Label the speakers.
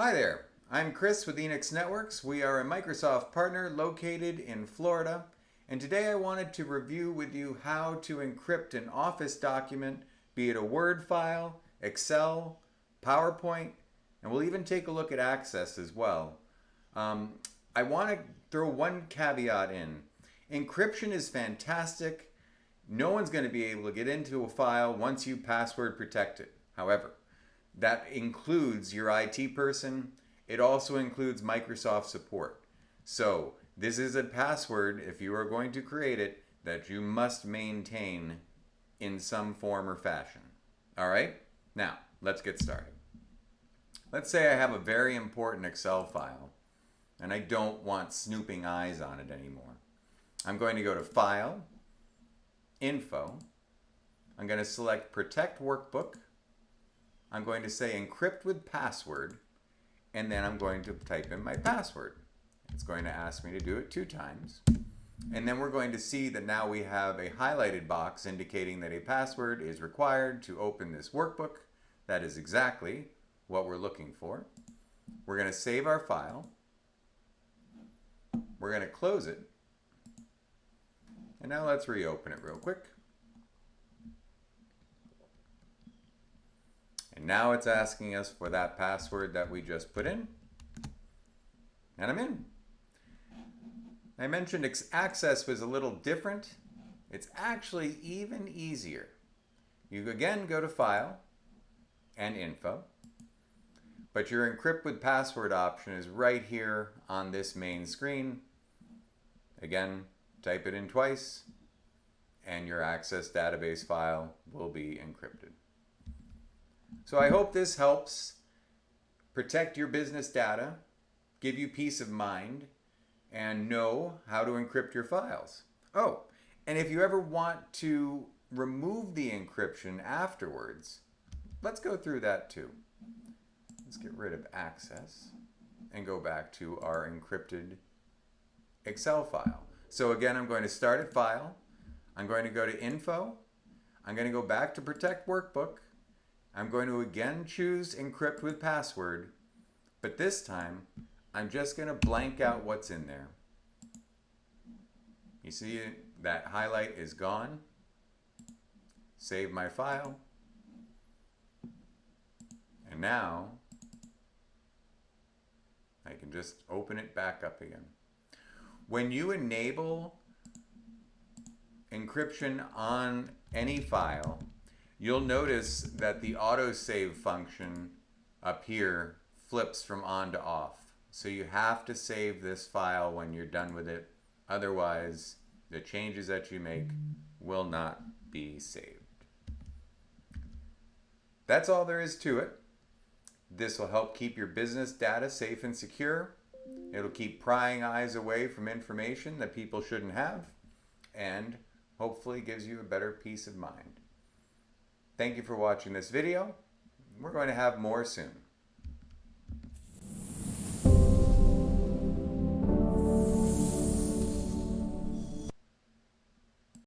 Speaker 1: Hi there, I'm Chris with Enix Networks. We are a Microsoft partner located in Florida, and today I wanted to review with you how to encrypt an Office document, be it a Word file, Excel, PowerPoint, and we'll even take a look at Access as well. I want to throw one caveat in. Encryption is fantastic. No one's going to be able to get into a file once you password protect it. However, that includes your IT person. It also includes Microsoft support. So this is a password, if you are going to create it, that you must maintain in some form or fashion. All right? Now, let's get started. Let's say I have a very important Excel file and I don't want snooping eyes on it anymore. I'm going to go to File, Info. I'm going to select Protect Workbook. I'm going to say encrypt with password, and then I'm going to type in my password. It's going to ask me to do it 2 times. And then we're going to see that now we have a highlighted box indicating that a password is required to open this workbook. That is exactly what we're looking for. We're going to save our file. We're going to close it. And now let's reopen it real quick. And now it's asking us for that password that we just put in. And I'm in. I mentioned Access was a little different. It's actually even easier. You again go to File and Info. But your Encrypt with Password option is right here on this main screen. Again, type it in twice, and your Access database file will be encrypted. So I hope this helps protect your business data, give you peace of mind, and know how to encrypt your files. Oh, and if you ever want to remove the encryption afterwards, let's go through that too. Let's get rid of Access and go back to our encrypted Excel file. So again, I'm going to start at File. I'm going to go to Info. I'm going to go back to Protect Workbook. I'm going to again choose Encrypt with Password, but this time I'm just going to blank out what's in there. You see that highlight is gone. Save my file. And now I can just open it back up again. When you enable encryption on any file, you'll notice that the autosave function up here flips from on to off. So you have to save this file when you're done with it. Otherwise, the changes that you make will not be saved. That's all there is to it. This will help keep your business data safe and secure. It'll keep prying eyes away from information that people shouldn't have, and hopefully gives you a better peace of mind. Thank you for watching this video. We're going to have more soon.